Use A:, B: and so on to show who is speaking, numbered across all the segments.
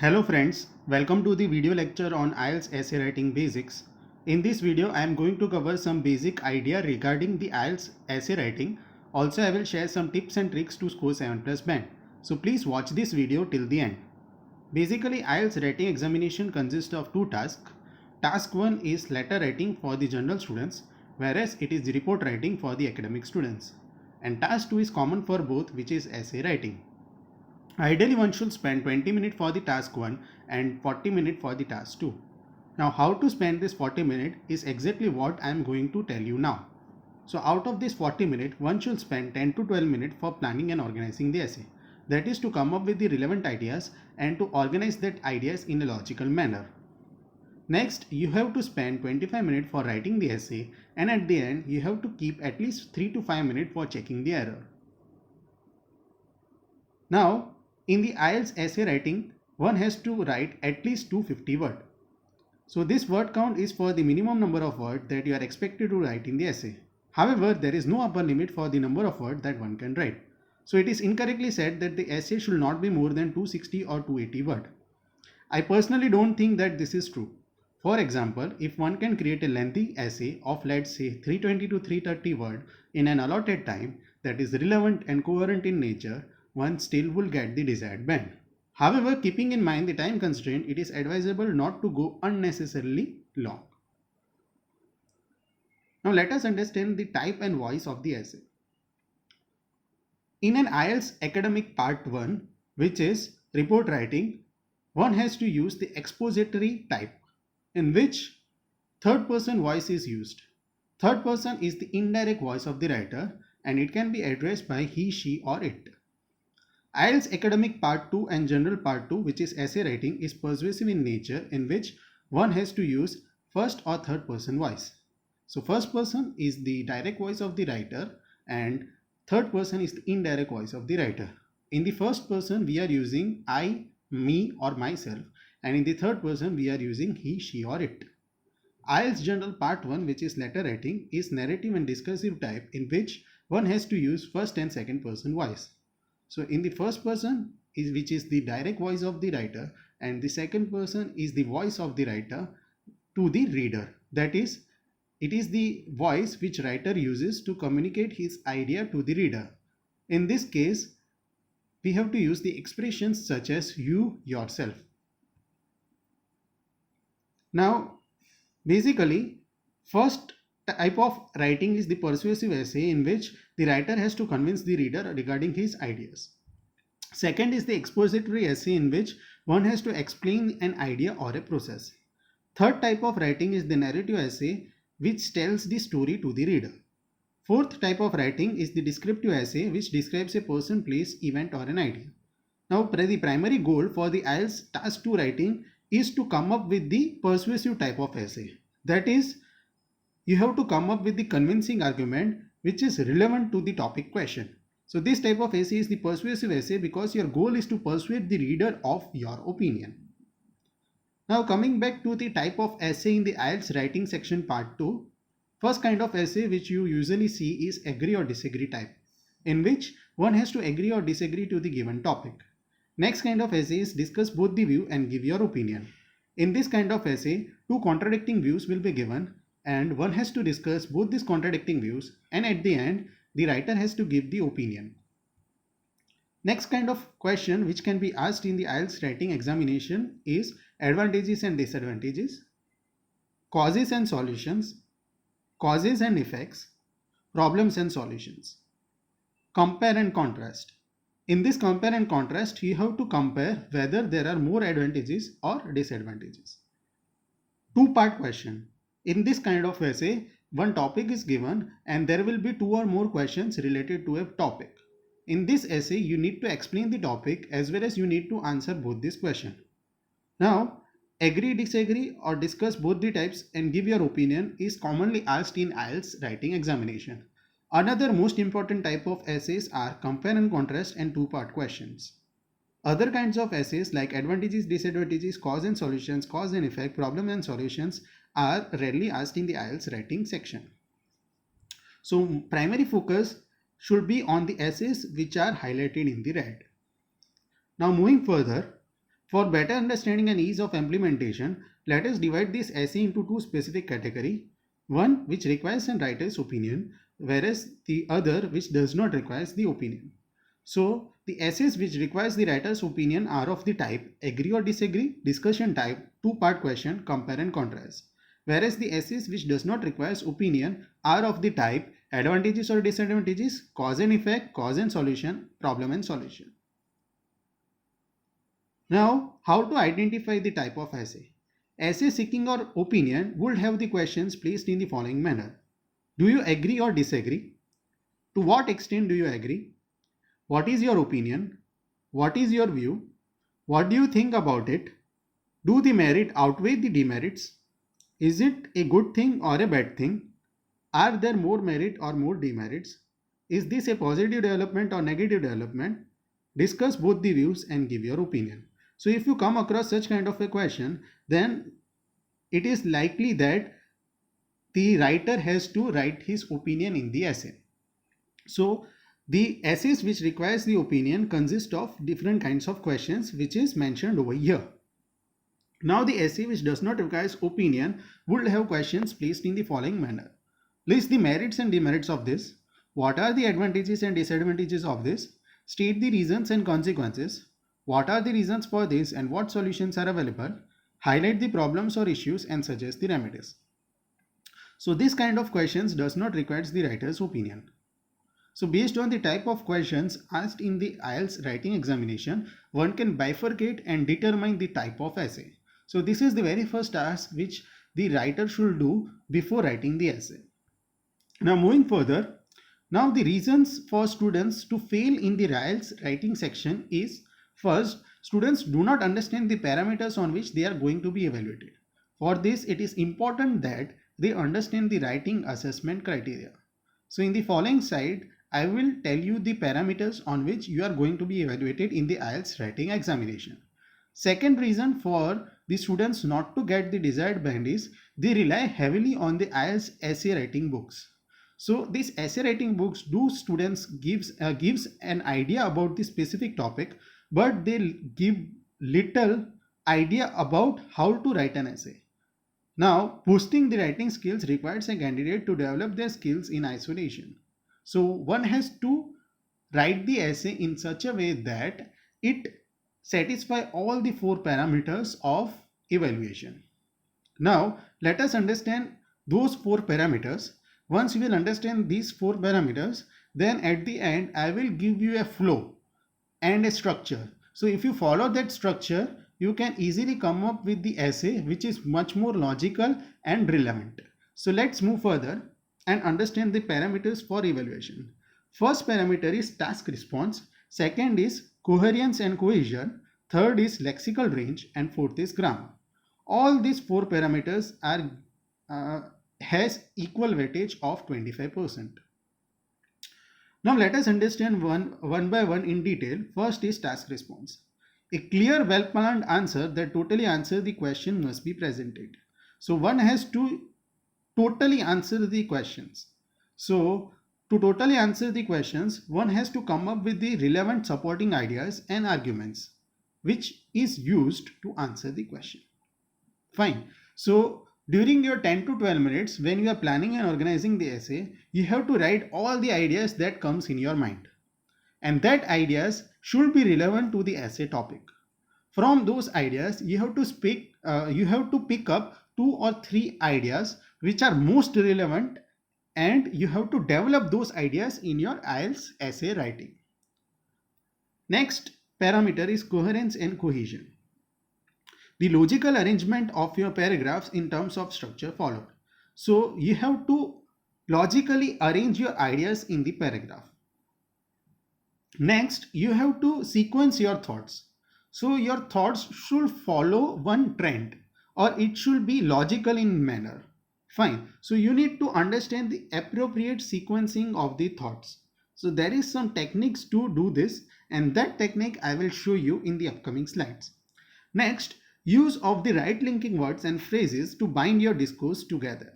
A: Hello friends, welcome to the video lecture on IELTS essay writing basics. In this video, I am going to cover some basic idea regarding the IELTS essay writing. Also, I will share some tips and tricks to score 7 plus band. So please watch this video till the end. Basically, IELTS writing examination consists of two tasks. Task 1 is letter writing for the general students, whereas it is the report writing for the academic students. And task 2 is common for both, which is essay writing. Ideally, one should spend 20 minutes for the task 1 and 40 minutes for the task 2. Now, how to spend this 40 minutes is exactly what I am going to tell you now. So, out of this 40 minutes, one should spend 10 to 12 minutes for planning and organizing the essay. That is to come up with the relevant ideas and to organize that ideas in a logical manner. Next, you have to spend 25 minutes for writing the essay, and at the end, you have to keep at least 3 to 5 minutes for checking the error. Now, in the IELTS essay writing, one has to write at least 250 words. So this word count is for the minimum number of words that you are expected to write in the essay. However, there is no upper limit for the number of words that one can write. So it is incorrectly said that the essay should not be more than 260 or 280 words. I personally don't think that this is true. For example, if one can create a lengthy essay of let's say 320 to 330 words in an allotted time that is relevant and coherent in nature, one still will get the desired band. However, keeping in mind the time constraint, it is advisable not to go unnecessarily long. Now let us understand the type and voice of the essay. In an IELTS academic part 1, which is report writing, one has to use the expository type, in which third person voice is used. Third person is the indirect voice of the writer and it can be addressed by he, she or it. IELTS academic part 2 and general part 2, which is essay writing, is persuasive in nature, in which one has to use first or third person voice. So first person is the direct voice of the writer and third person is the indirect voice of the writer. In the first person we are using I, me or myself, and in the third person we are using he, she or it. IELTS general part 1, which is letter writing, is narrative and discursive type, in which one has to use first and second person voice. So in the first person which is the direct voice of the writer, and the second person is the voice of the writer to the reader. That is, it is the voice which writer uses to communicate his idea to the reader. In this case, we have to use the expressions such as you, yourself. Now, basically, first type of writing is the persuasive essay, in which the writer has to convince the reader regarding his ideas. Second is the expository essay, in which one has to explain an idea or a process. Third type of writing is the narrative essay, which tells the story to the reader. Fourth type of writing is the descriptive essay, which describes a person, place, event or an idea. Now, the primary goal for the IELTS task 2 writing is to come up with the persuasive type of essay. That is, you have to come up with the convincing argument which is relevant to the topic question. So this type of essay is the persuasive essay because your goal is to persuade the reader of your opinion. Now coming back to the type of essay in the IELTS writing section part 2, first kind of essay which you usually see is agree or disagree type, in which one has to agree or disagree to the given topic. Next kind of essay is discuss both the view and give your opinion. In this kind of essay, two contradicting views will be given and one has to discuss both these contradicting views, and at the end the writer has to give the opinion. Next kind of question which can be asked in the IELTS writing examination is advantages and disadvantages, causes and solutions, causes and effects, problems and solutions. Compare and contrast. In this compare and contrast, you have to compare whether there are more advantages or disadvantages. Two-part question. In this kind of essay, one topic is given and there will be two or more questions related to a topic. In this essay, you need to explain the topic as well as you need to answer both these questions. Now, agree, disagree or discuss both the types and give your opinion is commonly asked in IELTS writing examination. Another most important type of essays are compare and contrast and two-part questions. Other kinds of essays like advantages, disadvantages, cause and solutions, cause and effect, problem and solutions are rarely asked in the IELTS writing section. So primary focus should be on the essays which are highlighted in the red. Now moving further, For better understanding and ease of implementation, let us divide this essay into two specific categories. One which requires a writer's opinion, whereas the other which does not require the opinion. So the essays which requires the writer's opinion are of the type agree or disagree, discussion type, two-part question, compare and contrast. Whereas the essays which does not require opinion are of the type advantages or disadvantages, cause and effect, cause and solution, problem and solution. Now, how to identify the type of essay? Essay seeking or opinion would have the questions placed in the following manner. Do you agree or disagree? To what extent do you agree? What is your opinion? What is your view? What do you think about it? Do the merit outweigh the demerits? Is it a good thing or a bad thing? Are there more merit or more demerits? Is this a positive development or negative development? Discuss both the views and give your opinion. So if you come across such kind of a question, then it is likely that the writer has to write his opinion in the essay. So the essays which requires the opinion consist of different kinds of questions which is mentioned over here. Now the essay which does not require opinion would have questions placed in the following manner. List the merits and demerits of this. What are the advantages and disadvantages of this? State the reasons and consequences. What are the reasons for this and what solutions are available? Highlight the problems or issues and suggest the remedies. So this kind of questions does not require the writer's opinion. So based on the type of questions asked in the IELTS writing examination, one can bifurcate and determine the type of essay. So this is the very first task which the writer should do before writing the essay. Now moving further, now the reasons for students to fail in the IELTS writing section is, first, students do not understand the parameters on which they are going to be evaluated. For this, it is important that they understand the writing assessment criteria. So in the following slide, I will tell you the parameters on which you are going to be evaluated in the IELTS writing examination. Second reason for the students not to get the desired band is they rely heavily on the IELTS essay writing books. So these essay writing books do students gives an idea about the specific topic, but they give little idea about how to write an essay. Now, boosting the writing skills requires a candidate to develop their skills in isolation. So one has to write the essay in such a way that it satisfies all the four parameters of evaluation. Now, let us understand those four parameters. Once you will understand these four parameters, then at the end, I will give you a flow and a structure. So if you follow that structure, you can easily come up with the essay which is much more logical and relevant. So let's move further and understand the parameters for evaluation. First parameter is task response. Second is coherence and cohesion. Third is lexical range, and fourth is grammar. All these four parameters are has equal weightage of 25%. Now let us understand one by one in detail. First is task response. A clear, well-planned answer that totally answers the question must be presented. So one has to totally answer the questions. So to totally answer the questions, one has to come up with the relevant supporting ideas and arguments which is used to answer the question. Fine. So during your 10 to 12 minutes, when you are planning and organizing the essay, you have to write all the ideas that comes in your mind. And that ideas should be relevant to the essay topic. From those ideas, you have to pick up 2 or 3 ideas which are most relevant, and you have to develop those ideas in your IELTS essay writing. Next parameter is coherence and cohesion. The logical arrangement of your paragraphs in terms of structure followed. So you have to logically arrange your ideas in the paragraph. Next, you have to sequence your thoughts. So your thoughts should follow one trend, or it should be logical in manner. Fine. So you need to understand the appropriate sequencing of the thoughts. So there is some techniques to do this, and that technique I will show you in the upcoming slides. Next, use of the right linking words and phrases to bind your discourse together.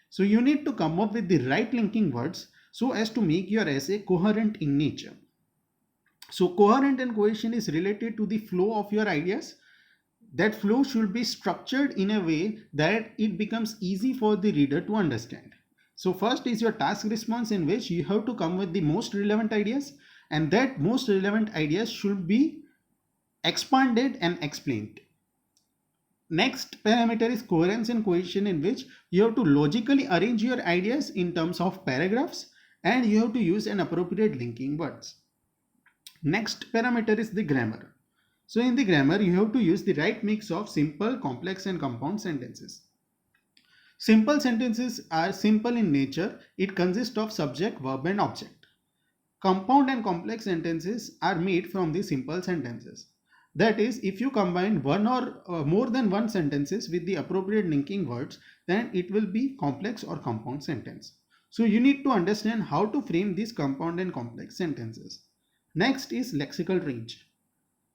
A: So you need to come up with the right linking words so as to make your essay coherent in nature. So coherent and cohesion is related to the flow of your ideas. That flow should be structured in a way that it becomes easy for the reader to understand. So first is your task response, in which you have to come with the most relevant ideas, and that most relevant ideas should be expanded and explained. Next parameter is coherence and cohesion, in which you have to logically arrange your ideas in terms of paragraphs, and you have to use an appropriate linking words. Next parameter is the grammar. So in the grammar, you have to use the right mix of simple, complex and compound sentences. Simple sentences are simple in nature. It consists of subject, verb and object. Compound and complex sentences are made from the simple sentences. That is, if you combine one or more than one sentences with the appropriate linking words, then it will be complex or compound sentence. So you need to understand how to frame these compound and complex sentences. Next is lexical range.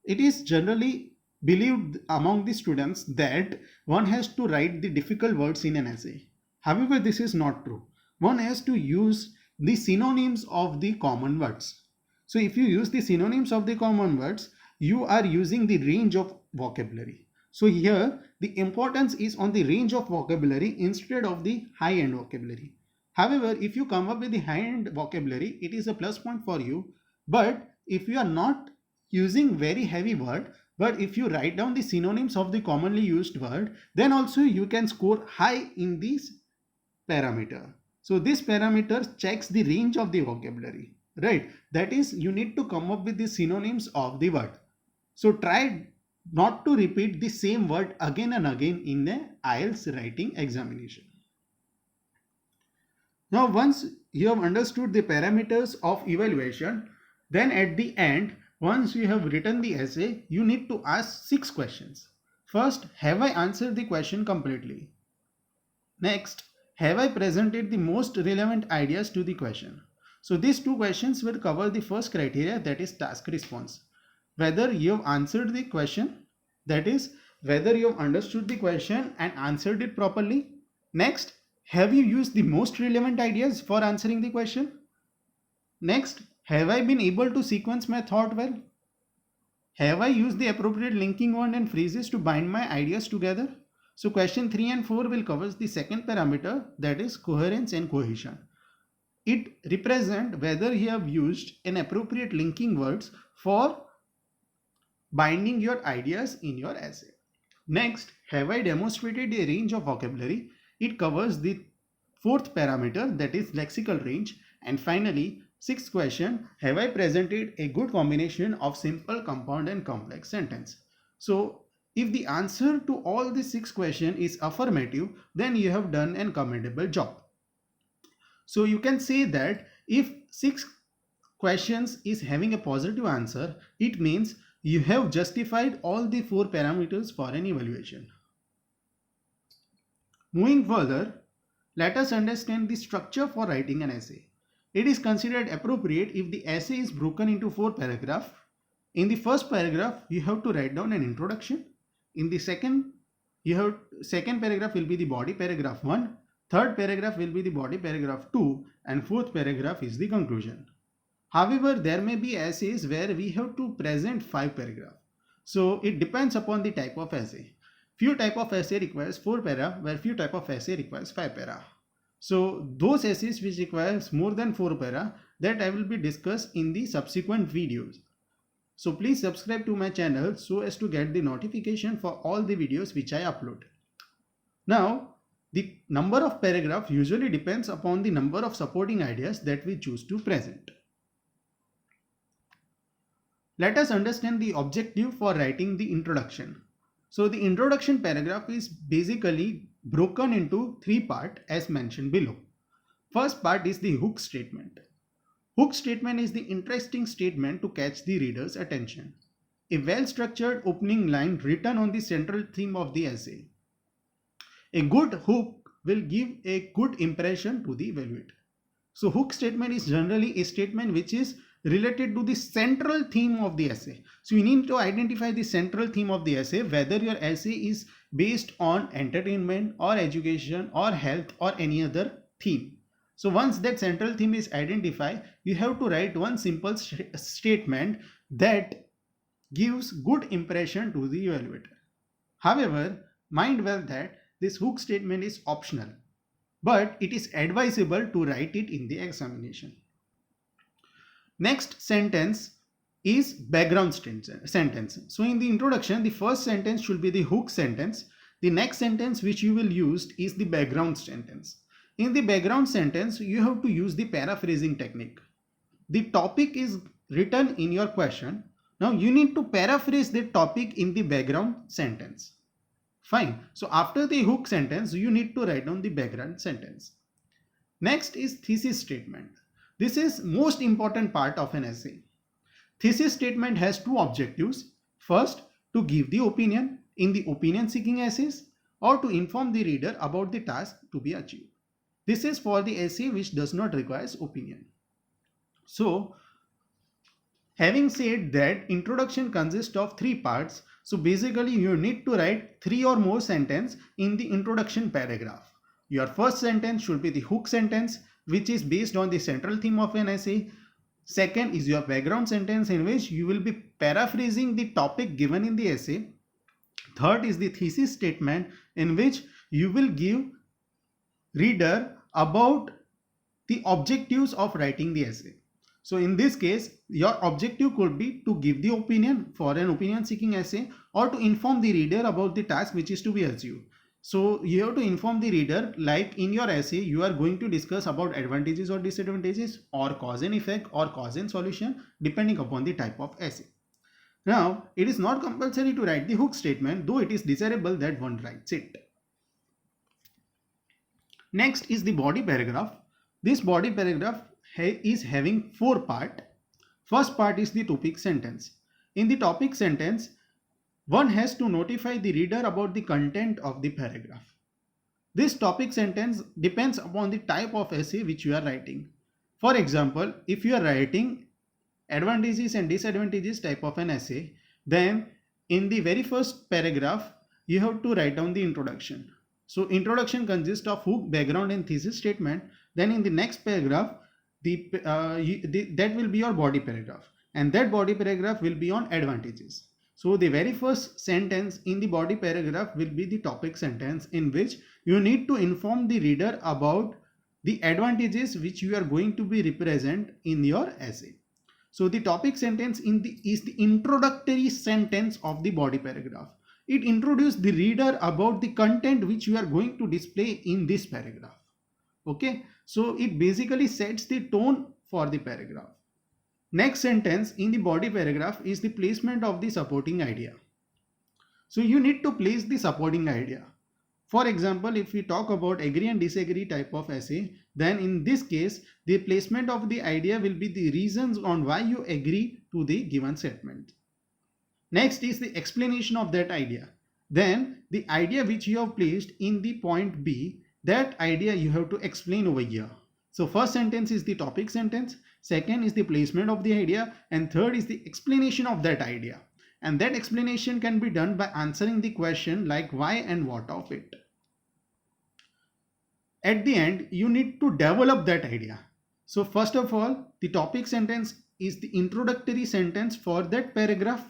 A: It is generally believed among the students that one has to write the difficult words in an essay. However, this is not true. One has to use the synonyms of the common words. So if you use the synonyms of the common words, you are using the range of vocabulary. So here the importance is on the range of vocabulary instead of the high-end vocabulary. However, if you come up with the high-end vocabulary, it is a plus point for you. But if you are not using very heavy word, but if you write down the synonyms of the commonly used word, then also you can score high in this parameter. So this parameter checks the range of the vocabulary, right? That is, you need to come up with the synonyms of the word. So try not to repeat the same word again and again in the IELTS writing examination. Now once you have understood the parameters of evaluation, then at the end, once you have written the essay, you need to ask 6 questions. First, have I answered the question completely? Next, have I presented the most relevant ideas to the question? So these 2 questions will cover the first criteria, that is task response. Whether you have answered the question, that is whether you have understood the question and answered it properly. Next, have you used the most relevant ideas for answering the question? Next, have I been able to sequence my thought well? Have I used the appropriate linking word and phrases to bind my ideas together? So question 3 and 4 will cover the second parameter, that is coherence and cohesion. It represents whether you have used an appropriate linking words for binding your ideas in your essay. Next, have I demonstrated a range of vocabulary? It covers the fourth parameter, that is lexical range. And finally, sixth question, have I presented a good combination of simple, compound and complex sentence? So if the answer to all the 6 questions is affirmative, then you have done a commendable job. So you can say that if 6 questions is having a positive answer, it means you have justified all the 4 parameters for an evaluation. Moving further, let us understand the structure for writing an essay. It is considered appropriate if the essay is broken into 4 paragraphs. In the first paragraph, you have to write down an introduction. In the second paragraph will be the body, paragraph 1. Third paragraph will be the body, paragraph 2. And fourth paragraph is the conclusion. However, there may be essays where we have to present 5 paragraphs. So it depends upon the type of essay. Few type of essay requires 4 para, where few type of essay requires 5 para. So those essays which requires more than 4 para, that I will be discussed in the subsequent videos. So please subscribe to my channel so as to get the notification for all the videos which I upload. Now, the number of paragraph usually depends upon the number of supporting ideas that we choose to present. Let us understand the objective for writing the introduction. So the introduction paragraph is basically broken into 3 parts as mentioned below. First part is the hook statement. Hook statement is the interesting statement to catch the reader's attention. A well-structured opening line written on the central theme of the essay. A good hook will give a good impression to the evaluator. So hook statement is generally a statement which is related to the central theme of the essay. So you need to identify the central theme of the essay, whether your essay is based on entertainment or education or health or any other theme. So once that central theme is identified, you have to write one simple statement that gives good impression to the evaluator. However, mind well that this hook statement is optional, but it is advisable to write it in the examination. Next sentence is background sentence. So in the introduction, the first sentence should be the hook sentence. The next sentence which you will use is the background sentence. In the background sentence, you have to use the paraphrasing technique. The topic is written in your question. Now you need to paraphrase the topic in the background sentence. Fine. So after the hook sentence, you need to write down the background sentence. Next is thesis statement. This is most important part of an essay. Thesis statement has two objectives. First, to give the opinion in the opinion seeking essays, or to inform the reader about the task to be achieved. This is for the essay which does not require opinion. So, having said that, introduction consists of three parts. So basically you need to write three or more sentences in the introduction paragraph. Your first sentence should be the hook sentence, which is based on the central theme of an essay. Second is your background sentence, in which you will be paraphrasing the topic given in the essay. Third is the thesis statement, in which you will give reader about the objectives of writing the essay. So in this case, your objective could be to give the opinion for an opinion seeking essay, or to inform the reader about the task which is to be achieved. So you have to inform the reader, like in your essay, you are going to discuss about advantages or disadvantages, or cause and effect, or cause and solution, depending upon the type of essay. Now, it is not compulsory to write the hook statement, though it is desirable that one writes it. Next is the body paragraph. This body paragraph is having four parts. First part is the topic sentence. In the topic sentence, one has to notify the reader about the content of the paragraph. This topic sentence depends upon the type of essay which you are writing. For example, if you are writing advantages and disadvantages type of an essay, then in the very first paragraph, you have to write down the introduction. So introduction consists of hook, background and thesis statement. Then in the next paragraph, that will be your body paragraph, and that body paragraph will be on advantages. So the very first sentence in the body paragraph will be the topic sentence, in which you need to inform the reader about the advantages which you are going to be represent in your essay. So the topic sentence is the introductory sentence of the body paragraph. It introduces the reader about the content which you are going to display in this paragraph. Okay, so it basically sets the tone for the paragraph. Next sentence in the body paragraph is the placement of the supporting idea. So you need to place the supporting idea. For example, if we talk about agree and disagree type of essay, then in this case, the placement of the idea will be the reasons on why you agree to the given statement. Next is the explanation of that idea. Then the idea which you have placed in the point B, that idea you have to explain over here. So first sentence is the topic sentence, second is the placement of the idea, and third is the explanation of that idea. And that explanation can be done by answering the question like why and what of it. At the end, you need to develop that idea. So first of all, the topic sentence is the introductory sentence for that paragraph.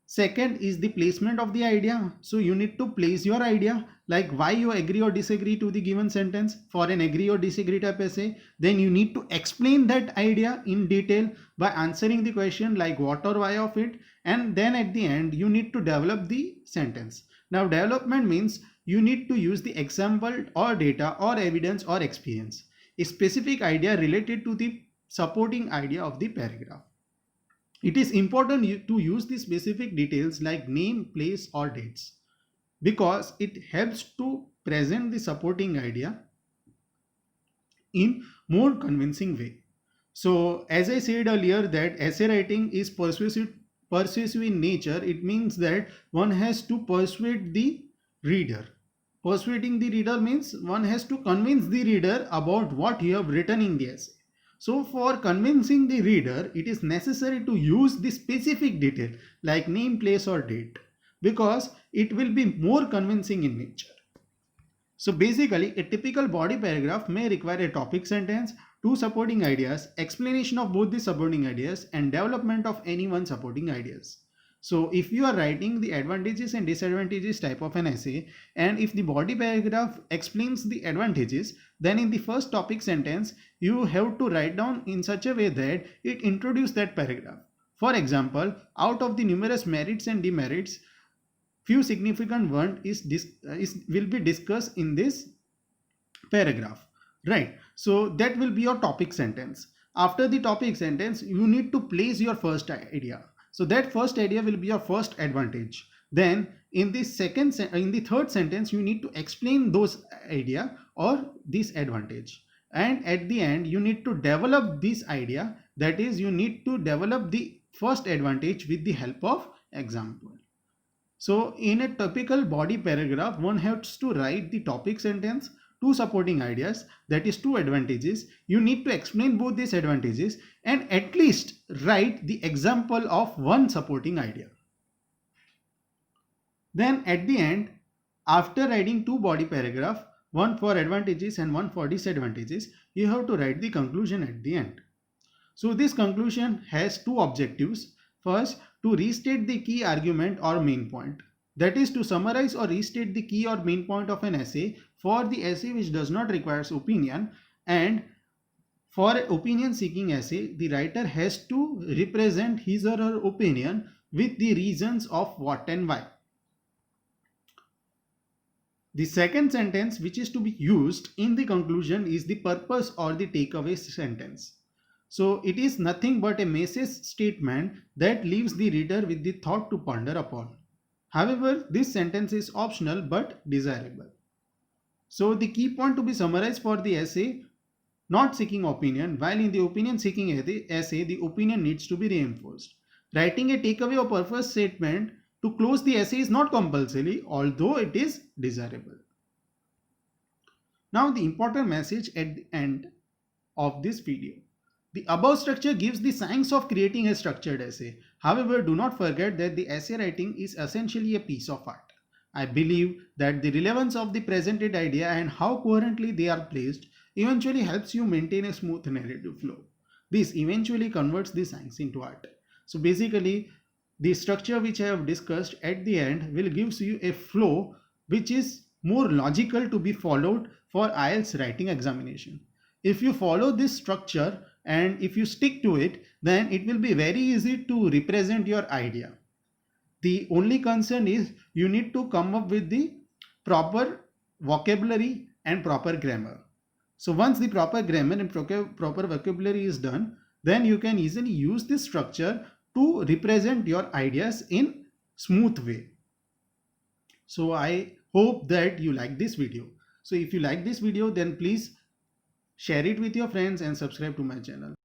A: Second is the placement of the idea. So you need to place your idea, like why you agree or disagree to the given sentence for an agree or disagree type essay. Then you need to explain that idea in detail by answering the question like what or why of it. And then at the end, you need to develop the sentence. Now development means you need to use the example or data or evidence or experience, a specific idea related to the supporting idea of the paragraph. It is important to use the specific details like name, place or dates, because it helps to present the supporting idea in more convincing way. So as I said earlier that essay writing is persuasive in nature. It means that one has to persuade the reader. Persuading the reader means one has to convince the reader about what you have written in the essay. So for convincing the reader, it is necessary to use the specific detail like name, place or date, because it will be more convincing in nature. So basically, a typical body paragraph may require a topic sentence, two supporting ideas, explanation of both the supporting ideas and development of any one supporting ideas. So if you are writing the advantages and disadvantages type of an essay, and if the body paragraph explains the advantages, then in the first topic sentence, you have to write down in such a way that it introduces that paragraph. For example, out of the numerous merits and demerits, few significant one will be discussed in this paragraph, right? So that will be your topic sentence. After the topic sentence, you need to place your first idea. So that first idea will be your first advantage. Then in the third sentence, you need to explain those idea or this advantage. And at the end, you need to develop this idea. That is, you need to develop the first advantage with the help of example. So in a typical body paragraph, one has to write the topic sentence, two supporting ideas, that is two advantages. You need to explain both these advantages and at least write the example of one supporting idea. Then at the end, after writing two body paragraph, one for advantages and one for disadvantages, you have to write the conclusion at the end. So this conclusion has two objectives. First, to restate the key argument or main point. That is to summarize or restate the key or main point of an essay for the essay which does not require opinion. And for an opinion seeking essay, the writer has to represent his or her opinion with the reasons of what and why. The second sentence which is to be used in the conclusion is the purpose or the takeaway sentence. So it is nothing but a message statement that leaves the reader with the thought to ponder upon. However, this sentence is optional but desirable. So the key point to be summarized for the essay, not seeking opinion, while in the opinion seeking essay, the opinion needs to be reinforced. Writing a takeaway or purpose statement to close the essay is not compulsory, although it is desirable. Now the important message at the end of this video. The above structure gives the science of creating a structured essay. However, do not forget that the essay writing is essentially a piece of art. I believe that the relevance of the presented idea and how coherently they are placed eventually helps you maintain a smooth narrative flow. This eventually converts the science into art. So basically, the structure which I have discussed at the end will gives you a flow which is more logical to be followed for IELTS writing examination. If you follow this structure and if you stick to it, then it will be very easy to represent your idea. The only concern is you need to come up with the proper vocabulary and proper grammar. So once the proper grammar and proper vocabulary is done, then you can easily use this structure to represent your ideas in smooth way. So I hope that you like this video. So if you like this video, then please share it with your friends and subscribe to my channel.